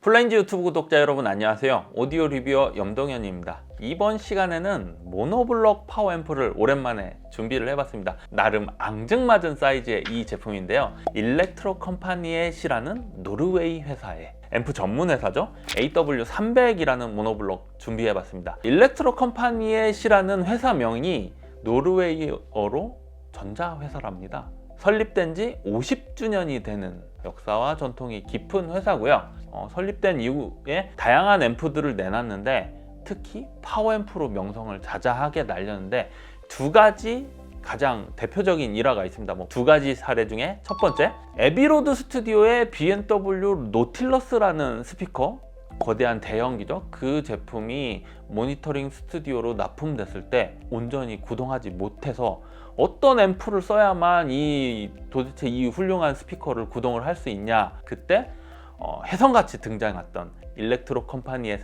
플라잉즈 유튜브 구독자 여러분 안녕하세요. 오디오 리뷰어 염동현입니다. 이번 시간에는 모노블록 파워앰프를 오랜만에 준비를 해봤습니다. 나름 앙증맞은 사이즈의 이 제품인데요. 일렉트로 컴파니의 시라는 노르웨이 회사의 앰프 전문 회사죠. AW300이라는 모노블록 준비해봤습니다. 일렉트로 컴파니의 시라는 회사명이 노르웨이어로 전자회사랍니다. 설립된 지 50주년이 되는 역사와 전통이 깊은 회사고요. 설립된 이후에 다양한 앰프들을 내놨는데 특히 파워앰프로 명성을 자자하게 날렸는데 두 가지 가장 대표적인 일화가 있습니다. 두 가지 사례 중에 첫 번째, 에비로드 스튜디오의 B&W 노틸러스라는 스피커, 거대한 대형기죠. 그 제품이 모니터링 스튜디오로 납품됐을 때 온전히 구동하지 못해서 어떤 앰프를 써야만 도대체 이 훌륭한 스피커를 구동을 할 수 있냐, 그때 혜성같이 등장했던 일렉트로 컴파니의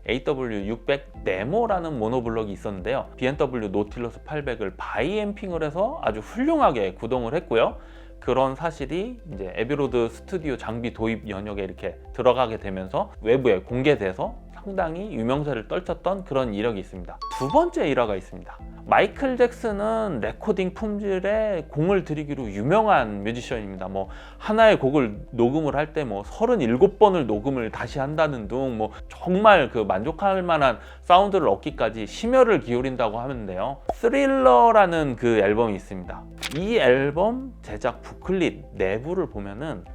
AW600 네모라는 모노블럭이 있었는데요. B&W 노틸러스 800을 바이앰핑을 해서 아주 훌륭하게 구동을 했고요. 그런 사실이 이제 에비로드 스튜디오 장비 도입 연역에 이렇게 들어가게 되면서 외부에 공개돼서 상당히 유명세를 떨쳤던 그런 이력이 있습니다. 두 번째 일화가 있습니다. 마이클 잭슨은 레코딩 품질에 공을 들이기로 유명한 뮤지션입니다. 하나의 곡을 녹음을 할 때 37번을 녹음을 다시 한다는 등 정말 만족할 만한 사운드를 얻기까지 심혈을 기울인다고 하는데요. 스릴러라는 그 앨범이 있습니다. 이 앨범 제작 부클릿 내부를 보면은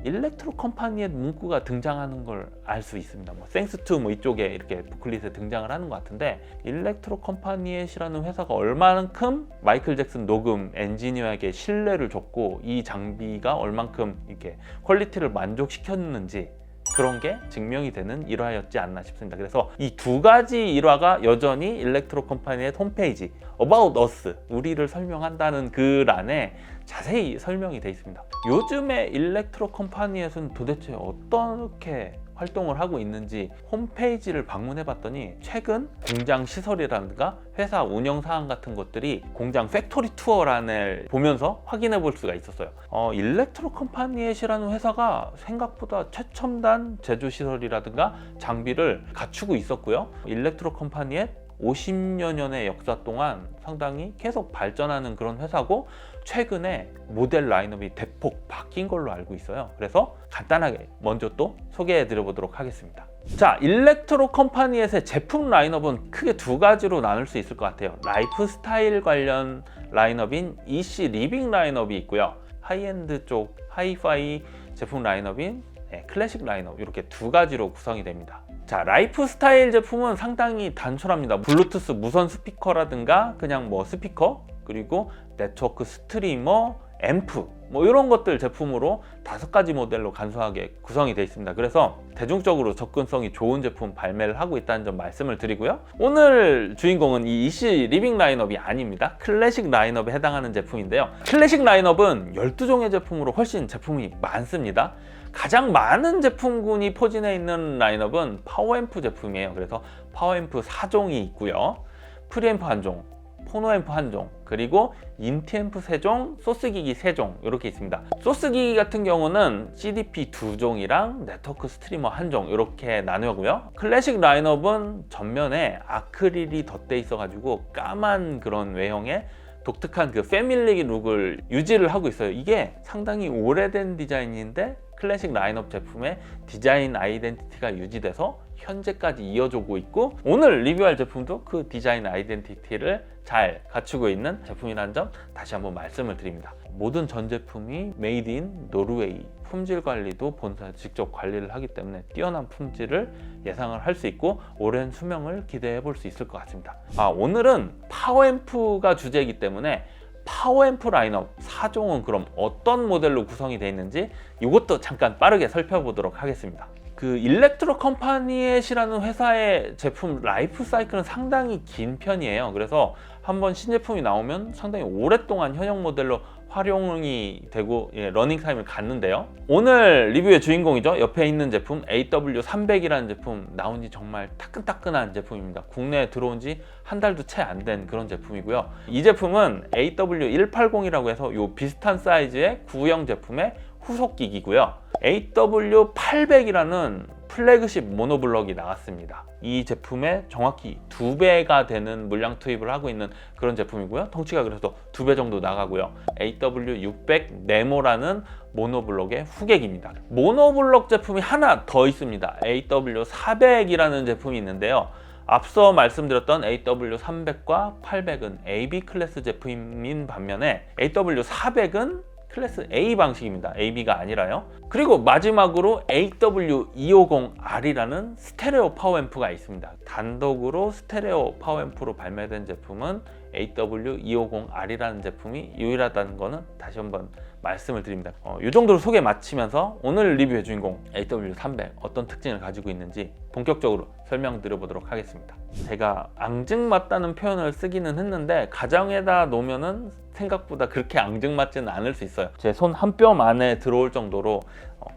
일렉트로 컴파니의 문구가 등장하는 걸 알 수 있습니다. 땡스 투 이쪽에 이렇게 부클릿에 등장을 하는 것 같은데, 일렉트로 컴파니의 시라는 회사가 얼마만큼 마이클 잭슨 녹음 엔지니어에게 신뢰를 줬고 이 장비가 얼만큼 이렇게 퀄리티를 만족시켰는지, 그런 게 증명이 되는 일화였지 않나 싶습니다. 그래서 이 두 가지 일화가 여전히 일렉트로 컴파니의 홈페이지 About Us, 우리를 설명한다는 글안에 자세히 설명이 되어 있습니다. 요즘에 일렉트로 컴파니에서는 도대체 어떻게 활동을 하고 있는지 홈페이지를 방문해 봤더니 최근 공장 시설이라든가 회사 운영 사항 같은 것들이 공장 팩토리 투어란을 보면서 확인해 볼 수가 있었어요. 일렉트로 컴파니엣이라는 회사가 생각보다 최첨단 제조 시설이라든가 장비를 갖추고 있었고요. 일렉트로 컴파니엣 50여 년의 역사 동안 상당히 계속 발전하는 그런 회사고, 최근에 모델 라인업이 대폭 바뀐 걸로 알고 있어요. 그래서 간단하게 먼저 또 소개해 드려 보도록 하겠습니다. 자, 일렉트로 컴파니의 제품 라인업은 크게 두 가지로 나눌 수 있을 것 같아요. 라이프 스타일 관련 라인업인 EC 리빙 라인업이 있고요. 하이엔드 쪽 하이파이 제품 라인업인 클래식 라인업, 이렇게 두 가지로 구성이 됩니다. 자, 라이프 스타일 제품은 상당히 단촐합니다. 블루투스 무선 스피커라든가 그냥 스피커, 그리고 네트워크 스트리머, 앰프 이런 것들 제품으로 5가지 모델로 간소하게 구성이 되어 있습니다. 그래서 대중적으로 접근성이 좋은 제품 발매를 하고 있다는 점 말씀을 드리고요. 오늘 주인공은 이 EC 리빙 라인업이 아닙니다. 클래식 라인업에 해당하는 제품인데요. 클래식 라인업은 12종의 제품으로 훨씬 제품이 많습니다. 가장 많은 제품군이 포진해 있는 라인업은 파워앰프 제품이에요. 그래서 파워앰프 4종이 있고요. 프리앰프 1종, 포노앰프 1종, 그리고 인티앰프 3종, 소스기기 3종 이렇게 있습니다. 소스기기 같은 경우는 CDP 2종이랑 네트워크 스트리머 1종 이렇게 나누고요. 클래식 라인업은 전면에 아크릴이 덧대 있어가지고 까만 그런 외형의 독특한 그 패밀리 룩을 유지를 하고 있어요. 이게 상당히 오래된 디자인인데 클래식 라인업 제품의 디자인 아이덴티티가 유지돼서 현재까지 이어지고 있고, 오늘 리뷰할 제품도 그 디자인 아이덴티티를 잘 갖추고 있는 제품이라는 점 다시 한번 말씀을 드립니다. 모든 전 제품이 메이드 인 노르웨이, 품질 관리도 본사에서 직접 관리를 하기 때문에 뛰어난 품질을 예상을 할 수 있고 오랜 수명을 기대해 볼 수 있을 것 같습니다. 오늘은 파워앰프가 주제이기 때문에 파워앰프 라인업 4종은 그럼 어떤 모델로 구성이 되어 있는지 이것도 잠깐 빠르게 살펴보도록 하겠습니다. 그 일렉트로 컴파니엣이라는 회사의 제품 라이프 사이클은 상당히 긴 편이에요. 그래서 한번 신제품이 나오면 상당히 오랫동안 현역 모델로 활용이 되고 러닝 타임을 갖는데요. 오늘 리뷰의 주인공이죠. 옆에 있는 제품 AW300이라는 제품, 나온 지 정말 따끈따끈한 제품입니다. 국내에 들어온 지 한 달도 채 안 된 그런 제품이고요. 이 제품은 AW180이라고 해서 요 비슷한 사이즈의 구형 제품의 후속기기고요. AW800이라는 플래그십 모노블럭이 나왔습니다. 이 제품에 정확히 2배가 되는 물량 투입을 하고 있는 그런 제품이고요. 덩치가 그래서 2배 정도 나가고요. AW600 네모라는 모노블럭의 후계기입니다. 모노블럭 제품이 하나 더 있습니다. AW400이라는 제품이 있는데요. 앞서 말씀드렸던 AW300과 800은 AB 클래스 제품인 반면에 AW400은 클래스 A 방식입니다. AB가 아니라요. 그리고 마지막으로 AW250R이라는 스테레오 파워앰프가 있습니다. 단독으로 스테레오 파워앰프로 발매된 제품은 AW250R이라는 제품이 유일하다는 거는 다시 한번 말씀을 드립니다. 이 정도로 소개 마치면서 오늘 리뷰의 주인공 AW300 어떤 특징을 가지고 있는지 본격적으로 설명드려보도록 하겠습니다. 제가 앙증맞다는 표현을 쓰기는 했는데 가정에다 놓으면은 생각보다 그렇게 앙증맞지는 않을 수 있어요. 제 손 한 뼘 안에 들어올 정도로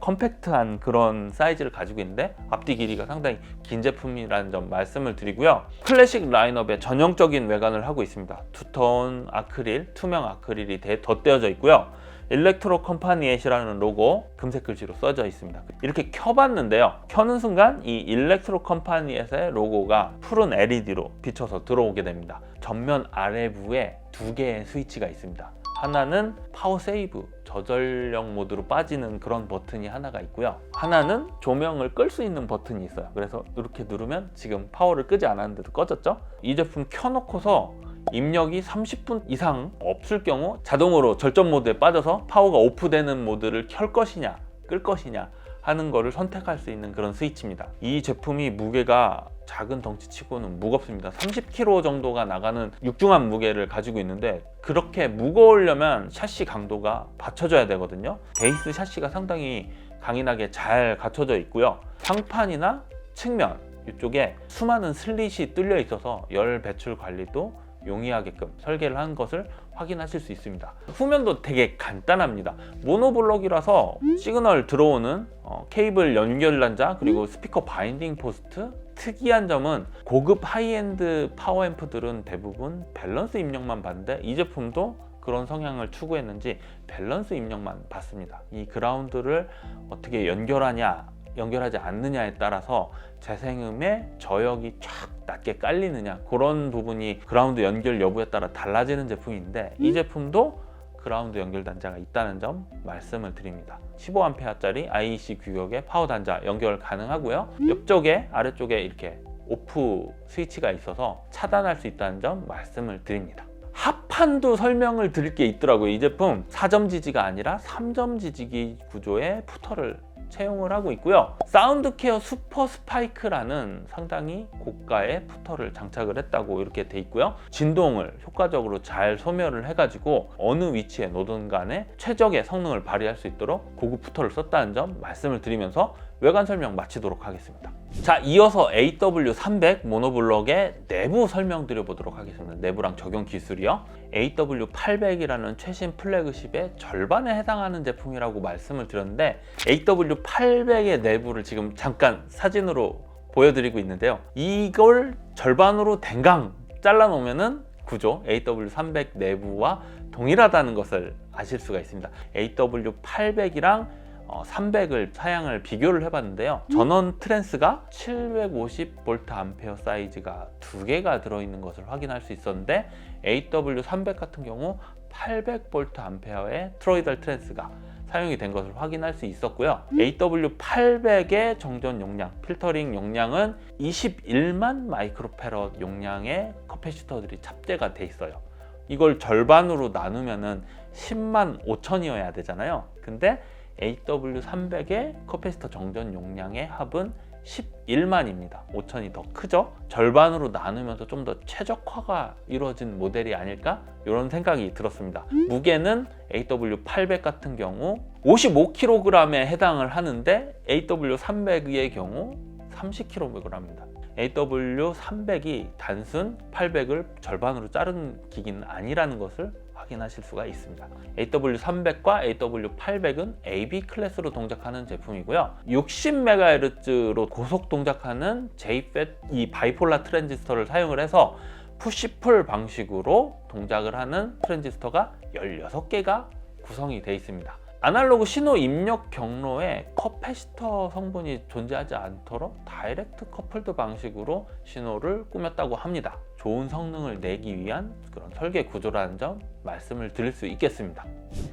컴팩트한 그런 사이즈를 가지고 있는데 앞뒤 길이가 상당히 긴 제품이라는 점 말씀을 드리고요. 클래식 라인업의 전형적인 외관을 하고 있습니다. 투톤 아크릴, 투명 아크릴이 덧대어져 있고요. 일렉트로 컴파니엣이라는 로고 금색 글씨로 써져 있습니다. 이렇게 켜봤는데요. 켜는 순간 이 일렉트로 컴파니엣의 로고가 푸른 LED로 비춰서 들어오게 됩니다. 전면 아래부에 2개의 스위치가 있습니다. 하나는 파워 세이브, 저전력 모드로 빠지는 그런 버튼이 하나가 있고요. 하나는 조명을 끌 수 있는 버튼이 있어요. 그래서 이렇게 누르면 지금 파워를 끄지 않았는데도 꺼졌죠? 이 제품 켜놓고서 입력이 30분 이상 없을 경우 자동으로 절전 모드에 빠져서 파워가 오프되는 모드를 켤 것이냐 끌 것이냐 하는 거를 선택할 수 있는 그런 스위치입니다. 이 제품이 무게가 작은 덩치치고는 무겁습니다. 30kg 정도가 나가는 육중한 무게를 가지고 있는데 그렇게 무거우려면 샤시 강도가 받쳐줘야 되거든요. 베이스 샤시가 상당히 강인하게 잘 갖춰져 있고요. 상판이나 측면 이쪽에 수많은 슬릿이 뚫려 있어서 열 배출 관리도 용이하게끔 설계를 한 것을 확인하실 수 있습니다. 후면도 되게 간단합니다. 모노블럭이라서 시그널 들어오는 케이블 연결 단자 그리고 스피커 바인딩 포스트. 특이한 점은 고급 하이엔드 파워앰프들은 대부분 밸런스 입력만 받는데 이 제품도 그런 성향을 추구했는지 밸런스 입력만 받습니다. 이 그라운드를 어떻게 연결하지 않느냐에 따라서 재생음의 저역이 쫙 낮게 깔리느냐 그런 부분이 그라운드 연결 여부에 따라 달라지는 제품인데 이 제품도 그라운드 연결 단자가 있다는 점 말씀을 드립니다. 15A짜리 IEC 규격의 파워 단자 연결 가능하고요. 옆쪽에 아래쪽에 이렇게 오프 스위치가 있어서 차단할 수 있다는 점 말씀을 드립니다. 합판도 설명을 드릴 게 있더라고요. 이 제품 4점 지지가 아니라 3점 지지기 구조의 푸터를 채용을 하고 있고요. 사운드케어 슈퍼 스파이크라는 상당히 고가의 푸터를 장착을 했다고 이렇게 돼 있고요. 진동을 효과적으로 잘 소멸을 해가지고 어느 위치에 놓든 간에 최적의 성능을 발휘할 수 있도록 고급 푸터를 썼다는 점 말씀을 드리면서 외관 설명 마치도록 하겠습니다. 자, 이어서 AW300 모노블럭의 내부 설명 드려보도록 하겠습니다. 내부랑 적용 기술이요. AW800이라는 최신 플래그십의 절반에 해당하는 제품이라고 말씀을 드렸는데 AW800의 내부를 지금 잠깐 사진으로 보여드리고 있는데요. 이걸 절반으로 댕강 잘라놓으면은 구조 AW300 내부와 동일하다는 것을 아실 수가 있습니다. AW800이랑 300을 사양을 비교를 해봤는데요. 전원 트랜스가 750V 사이즈가 2개가 들어있는 것을 확인할 수 있었는데 AW300 같은 경우 800V의 트로이달 트랜스가 사용이 된 것을 확인할 수 있었고요. AW800의 정전 용량, 필터링 용량은 21만 마이크로패럿 용량의 커패시터들이 탑재가 돼 있어요. 이걸 절반으로 나누면은 10만 5천이어야 되잖아요. 근데 AW300의 커패시터 정전 용량의 합은 11만입니다. 5천이 더 크죠? 절반으로 나누면서 좀 더 최적화가 이루어진 모델이 아닐까? 이런 생각이 들었습니다. 무게는 AW800 같은 경우 55kg에 해당을 하는데 AW300의 경우 30kg입니다. AW300이 단순 800을 절반으로 자른 기기는 아니라는 것을 확인하실 수가 있습니다. AW300과 AW800은 AB 클래스로 동작하는 제품이고요. 60MHz로 고속 동작하는 JFET 이 바이폴라 트랜지스터를 사용을 해서 푸시풀 방식으로 동작을 하는 트랜지스터가 16개가 구성이 되어 있습니다. 아날로그 신호 입력 경로에 커패시터 성분이 존재하지 않도록 다이렉트 커플드 방식으로 신호를 꾸몄다고 합니다. 좋은 성능을 내기 위한 그런 설계 구조라는 점 말씀을 드릴 수 있겠습니다.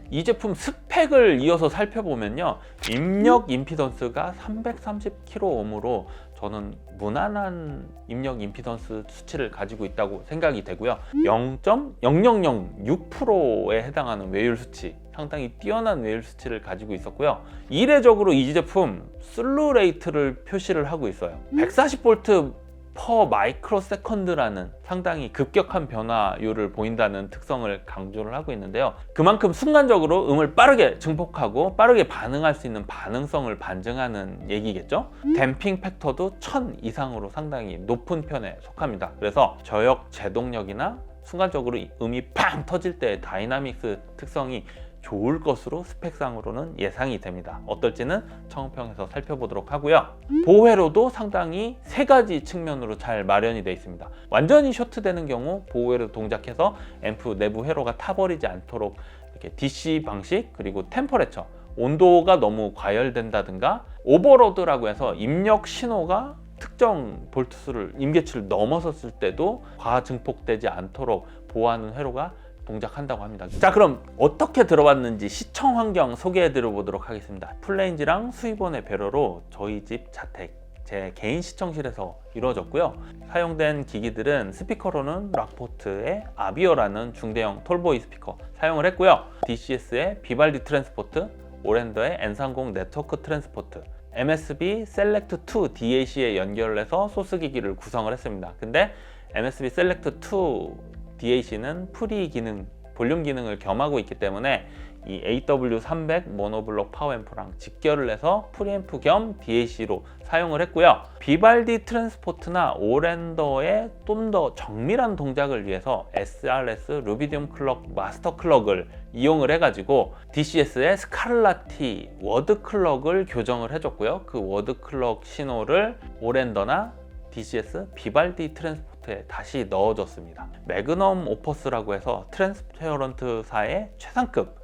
이 제품 스펙을 이어서 살펴보면요, 입력 임피던스가 330kΩ으로 저는 무난한 입력 임피던스 수치를 가지고 있다고 생각이 되고요. 0.0006%에 해당하는 외율 수치, 상당히 뛰어난 외율 수치를 가지고 있었고요. 이례적으로 이 제품 슬루 레이트를 표시를 하고 있어요. 140V 퍼 마이크로 세컨드라는 상당히 급격한 변화율을 보인다는 특성을 강조를 하고 있는데요. 그만큼 순간적으로 음을 빠르게 증폭하고 빠르게 반응할 수 있는 반응성을 반증하는 얘기겠죠. 댐핑 팩터도 1000 이상으로 상당히 높은 편에 속합니다. 그래서 저역 제동력이나 순간적으로 음이 팡 터질 때의 다이나믹스 특성이 좋을 것으로 스펙상으로는 예상이 됩니다. 어떨지는 청평에서 살펴보도록 하고요. 보호회로도 상당히 세 가지 측면으로 잘 마련이 되어 있습니다. 완전히 쇼트되는 경우 보호회로 동작해서 앰프 내부 회로가 타버리지 않도록 이렇게 DC 방식, 그리고 템퍼레처, 온도가 너무 과열된다든가 오버로드라고 해서 입력 신호가 특정 볼트수를 임계치를 넘어섰을 때도 과증폭되지 않도록 보호하는 회로가 동작한다고 합니다. 자, 그럼 어떻게 들어봤는지 시청 환경 소개해 드려 보도록 하겠습니다. 플레인즈랑 수입원의 배려로 저희 집 자택, 제 개인 시청실에서 이루어졌고요. 사용된 기기들은 스피커로는 락포트의 아비어라는 중대형 톨보이 스피커 사용을 했고요. DCS의 비발디 트랜스포트, 오랜더의 N30 네트워크 트랜스포트, MSB 셀렉트 2 DAC에 연결을 해서 소스 기기를 구성을 했습니다. 근데 MSB 셀렉트 2 DAC는 프리 기능, 볼륨 기능을 겸하고 있기 때문에 이 AW300 모노블록 파워앰프랑 직결을 해서 프리앰프 겸 DAC로 사용을 했고요. 비발디 트랜스포트나 오랜더의 좀 더 정밀한 동작을 위해서 SRS 루비디움 클럭 마스터 클럭을 이용을 해가지고 DCS의 스칼라티 워드 클럭을 교정을 해줬고요. 그 워드 클럭 신호를 오랜더나 DCS 비발디 트랜스포트에 다시 넣어줬습니다. 매그넘 오퍼스라고 해서 트랜스페어런트사의 최상급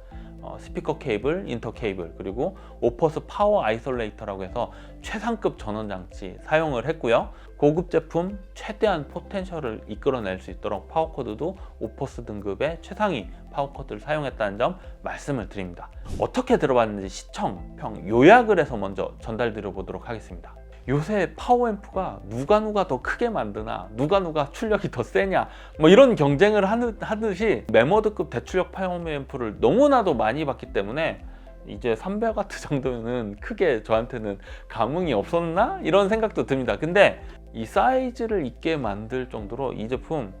스피커 케이블, 인터 케이블, 그리고 오퍼스 파워 아이솔레이터라고 해서 최상급 전원 장치 사용을 했고요. 고급 제품 최대한 포텐셜을 이끌어낼 수 있도록 파워 코드도 오퍼스 등급의 최상위 파워 코드를 사용했다는 점 말씀을 드립니다. 어떻게 들어봤는지 시청, 평, 요약을 해서 먼저 전달 드려 보도록 하겠습니다. 요새 파워앰프가 누가 더 크게 만드나, 누가 출력이 더 세냐, 뭐 이런 경쟁을 하듯이 메모드급 대출력 파워앰프를 너무나도 많이 봤기 때문에 이제 300W 정도는 크게 저한테는 감흥이 없었나? 이런 생각도 듭니다. 근데 이 사이즈를 있게 만들 정도로 이 제품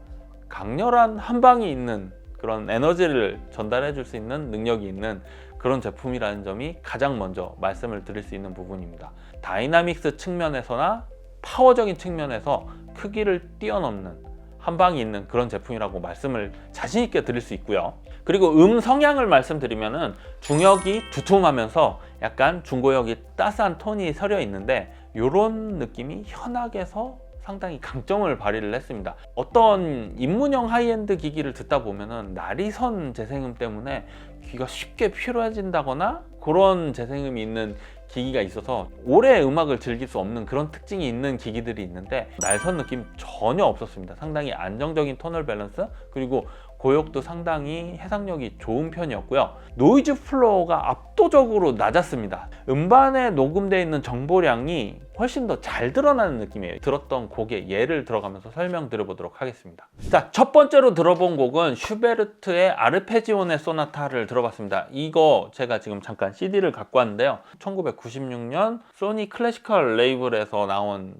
강렬한 한방이 있는 그런 에너지를 전달해 줄 수 있는 능력이 있는 그런 제품이라는 점이 가장 먼저 말씀을 드릴 수 있는 부분입니다. 다이나믹스 측면에서나 파워적인 측면에서 크기를 뛰어넘는 한방이 있는 그런 제품이라고 말씀을 자신 있게 드릴 수 있고요. 그리고 성향을 말씀드리면은 중역이 두툼하면서 약간 중고역이 따스한 톤이 서려 있는데 이런 느낌이 현악에서 상당히 강점을 발휘를 했습니다. 어떤 입문형 하이엔드 기기를 듣다 보면은 나리선 재생음 때문에 귀가 쉽게 피로해진다거나 그런 재생음이 있는 기기가 있어서 오래 음악을 즐길 수 없는 그런 특징이 있는 기기들이 있는데 날선 느낌 전혀 없었습니다. 상당히 안정적인 토널 밸런스, 그리고 고역도 상당히 해상력이 좋은 편이었고요. 노이즈 플로어가 압도적으로 낮았습니다. 음반에 녹음되어 있는 정보량이 훨씬 더 잘 드러나는 느낌이에요. 들었던 곡의 예를 들어가면서 설명드려 보도록 하겠습니다. 자, 첫 번째로 들어본 곡은 슈베르트의 아르페지오네 소나타를 들어봤습니다. 이거 제가 지금 잠깐 CD를 갖고 왔는데요. 1996년 소니 클래시컬 레이블에서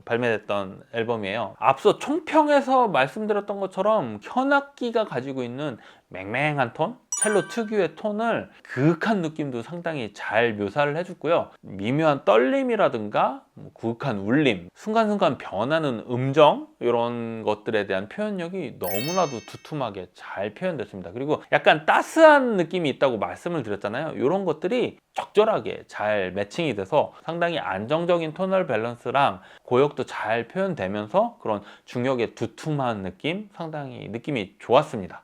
발매됐던 앨범이에요. 앞서 총평에서 말씀드렸던 것처럼 현악기가 가지고 있는 맹맹한 톤, 첼로 특유의 톤을 그윽한 느낌도 상당히 잘 묘사를 해줬고요. 미묘한 떨림이라든가 그윽한 울림, 순간순간 변하는 음정, 이런 것들에 대한 표현력이 너무나도 두툼하게 잘 표현됐습니다. 그리고 약간 따스한 느낌이 있다고 말씀을 드렸잖아요. 이런 것들이 적절하게 잘 매칭이 돼서 상당히 안정적인 토널 밸런스랑 고역도 잘 표현되면서 그런 중역의 두툼한 느낌, 상당히 느낌이 좋았습니다.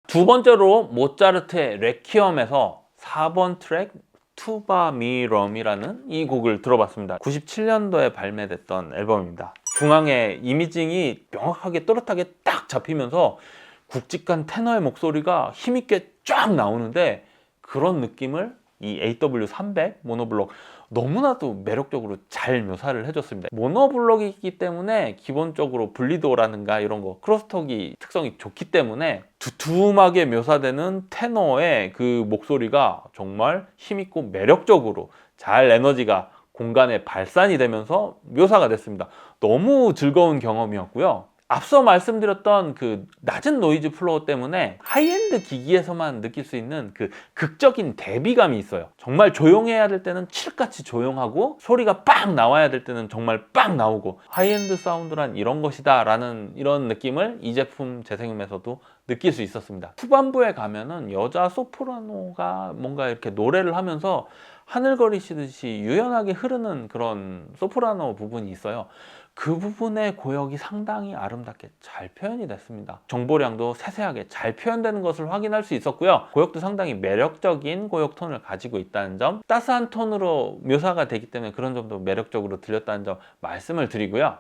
두 번째로 모차르트의 레퀴엄에서 4번 트랙 투바 미럼이라는 이 곡을 들어봤습니다. 97년도에 발매됐던 앨범입니다. 중앙에 이미징이 명확하게 또렷하게 딱 잡히면서 굵직한 테너의 목소리가 힘있게 쫙 나오는데, 그런 느낌을 이 AW300 모노블록 너무나도 매력적으로 잘 묘사를 해줬습니다. 모노블록이기 때문에 기본적으로 분리도라든가 이런 거 크로스톡이 특성이 좋기 때문에 두툼하게 묘사되는 테너의 그 목소리가 정말 힘있고 매력적으로 잘 에너지가 공간에 발산이 되면서 묘사가 됐습니다. 너무 즐거운 경험이었고요. 앞서 말씀드렸던 그 낮은 노이즈 플로어 때문에 하이엔드 기기에서만 느낄 수 있는 그 극적인 대비감이 있어요. 정말 조용해야 될 때는 칠흑같이 조용하고, 소리가 빵 나와야 될 때는 정말 빵 나오고, 하이엔드 사운드란 이런 것이다 라는 이런 느낌을 이 제품 재생음에서도 느낄 수 있었습니다. 후반부에 가면은 여자 소프라노가 뭔가 이렇게 노래를 하면서 하늘거리시듯이 유연하게 흐르는 그런 소프라노 부분이 있어요. 그 부분의 고역이 상당히 아름답게 잘 표현이 됐습니다. 정보량도 세세하게 잘 표현되는 것을 확인할 수 있었고요. 고역도 상당히 매력적인 고역 톤을 가지고 있다는 점, 따스한 톤으로 묘사가 되기 때문에 그런 점도 매력적으로 들렸다는 점 말씀을 드리고요.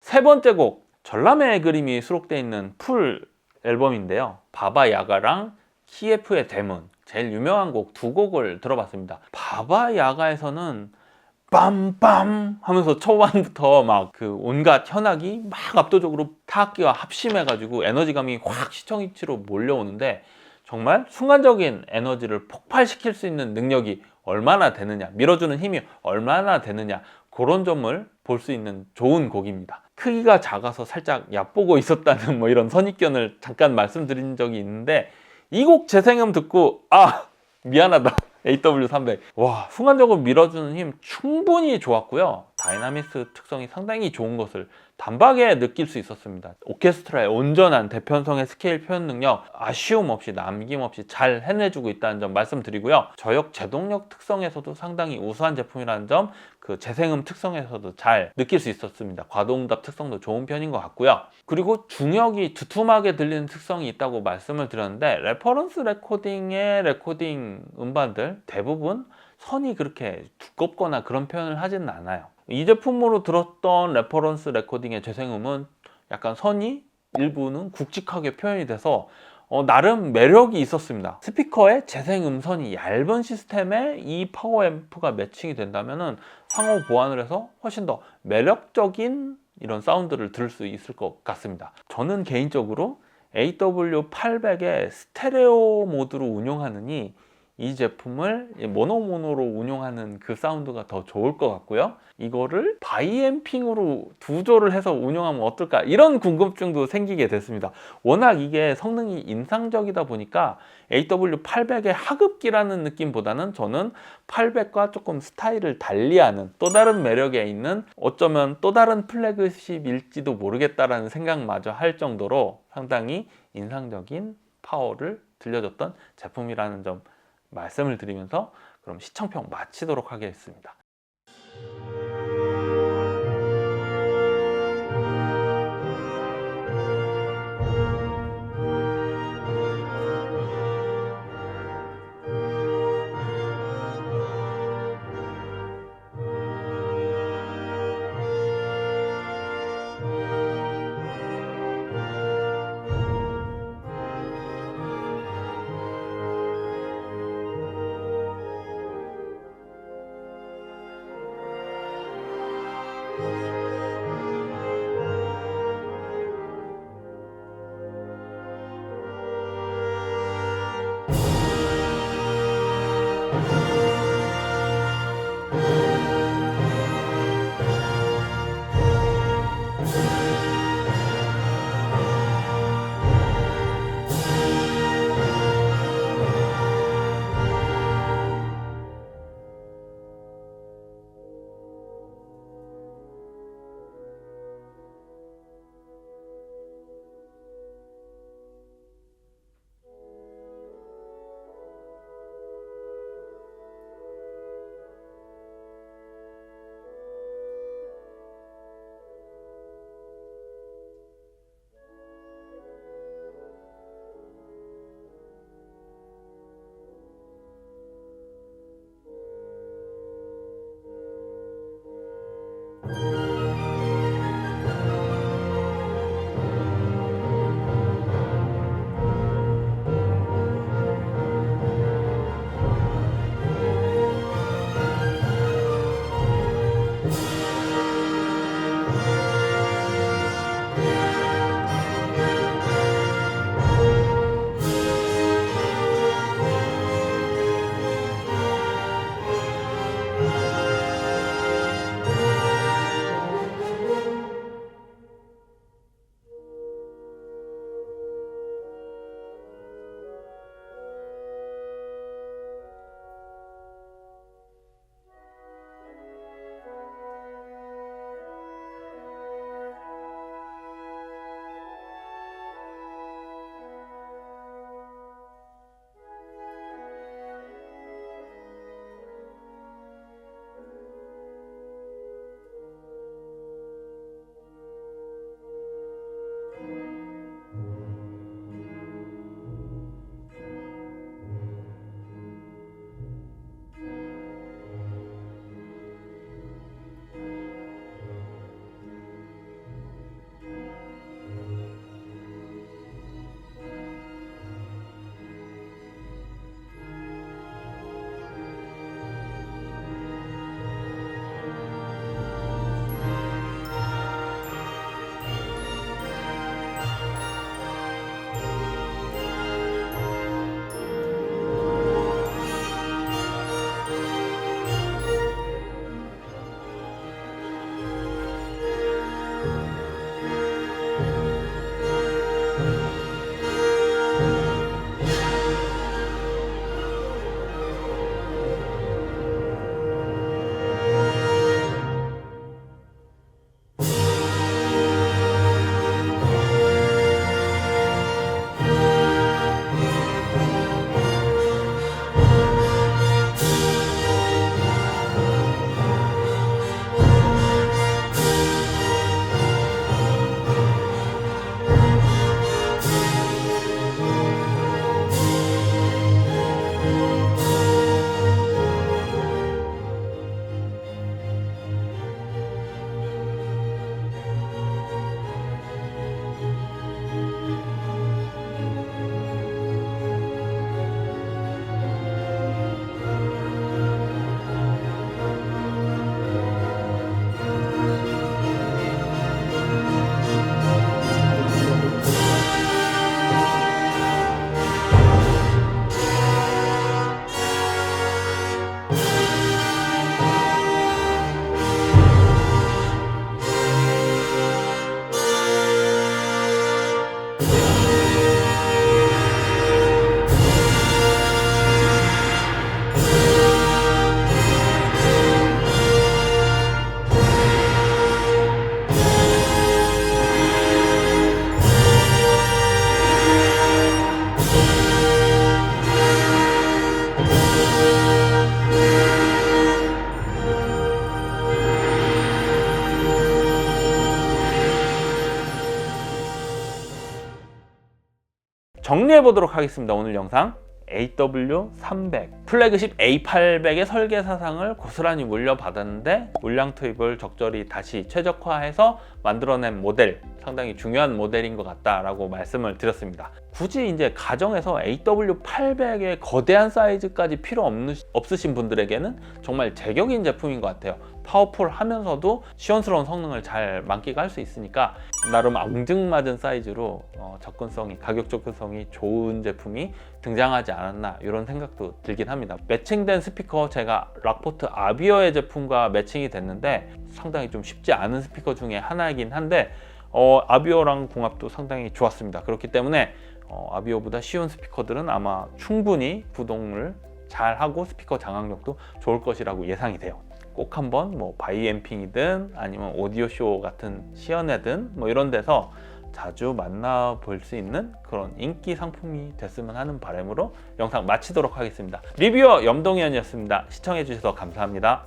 세 번째 곡, 전람회의 그림이 수록되어 있는 풀 앨범인데요. 바바 야가랑 키예프의 대문, 제일 유명한 곡 두 곡을 들어봤습니다. 바바 야가에서는 빰빰 하면서 초반부터 막 그 온갖 현악이 막 압도적으로 타악기와 합심해가지고 에너지감이 확 시청이치로 몰려오는데, 정말 순간적인 에너지를 폭발시킬 수 있는 능력이 얼마나 되느냐, 밀어주는 힘이 얼마나 되느냐, 그런 점을 볼 수 있는 좋은 곡입니다. 크기가 작아서 살짝 얕보고 있었다는 뭐 이런 선입견을 잠깐 말씀드린 적이 있는데, 이 곡 재생음 듣고 미안하다 AW300 와, 순간적으로 밀어주는 힘 충분히 좋았고요. 다이나믹스 특성이 상당히 좋은 것을 단박에 느낄 수 있었습니다. 오케스트라의 온전한 대편성의 스케일 표현 능력 아쉬움 없이 남김없이 잘 해내주고 있다는 점 말씀드리고요. 저역 제동력 특성에서도 상당히 우수한 제품이라는 점, 그 재생음 특성에서도 잘 느낄 수 있었습니다. 과도응답 특성도 좋은 편인 것 같고요. 그리고 중역이 두툼하게 들리는 특성이 있다고 말씀을 드렸는데, 레퍼런스 레코딩의 레코딩 음반들 대부분 선이 그렇게 두껍거나 그런 표현을 하지는 않아요. 이 제품으로 들었던 레퍼런스 레코딩의 재생음은 약간 선이 일부는 굵직하게 표현이 돼서 나름 매력이 있었습니다. 스피커의 재생음선이 얇은 시스템에 이 파워앰프가 매칭이 된다면 상호 보완을 해서 훨씬 더 매력적인 이런 사운드를 들을 수 있을 것 같습니다. 저는 개인적으로 AW800의 스테레오 모드로 운용하느니 이 제품을 모노로 운용하는 그 사운드가 더 좋을 것 같고요. 이거를 바이앰핑으로 두조를 해서 운용하면 어떨까, 이런 궁금증도 생기게 됐습니다. 워낙 이게 성능이 인상적이다 보니까 AW800의 하급기라는 느낌보다는 저는 800과 조금 스타일을 달리하는 또 다른 매력에 있는, 어쩌면 또 다른 플래그십일지도 모르겠다라는 생각마저 할 정도로 상당히 인상적인 파워를 들려줬던 제품이라는 점 말씀을 드리면서 그럼 시청평 마치도록 하겠습니다. 정리해 보도록 하겠습니다. 오늘 영상 AW300 플래그십 A800의 설계 사상을 고스란히 물려받았는데 물량 투입을 적절히 다시 최적화해서 만들어낸 모델, 상당히 중요한 모델인 것 같다라고 말씀을 드렸습니다. 굳이 이제 가정에서 AW800의 거대한 사이즈까지 필요 없으신 분들에게는 정말 제격인 제품인 것 같아요. 파워풀하면서도 시원스러운 성능을 잘 만끽할 수 있으니까 나름 앙증맞은 사이즈로 접근성이, 가격 접근성이 좋은 제품이 등장하지 않았나 이런 생각도 들긴 합니다. 매칭된 스피커, 제가 락포트 아비어의 제품과 매칭이 됐는데 상당히 좀 쉽지 않은 스피커 중에 하나이긴 한데 아비어랑 궁합도 상당히 좋았습니다. 그렇기 때문에 아비어보다 쉬운 스피커들은 아마 충분히 구동을 잘 하고 스피커 장악력도 좋을 것이라고 예상이 돼요. 꼭 한번 뭐 바이앰핑이든 아니면 오디오쇼 같은 시연회든 뭐 이런 데서 자주 만나볼 수 있는 그런 인기 상품이 됐으면 하는 바람으로 영상 마치도록 하겠습니다. 리뷰어 염동현이었습니다. 시청해주셔서 감사합니다.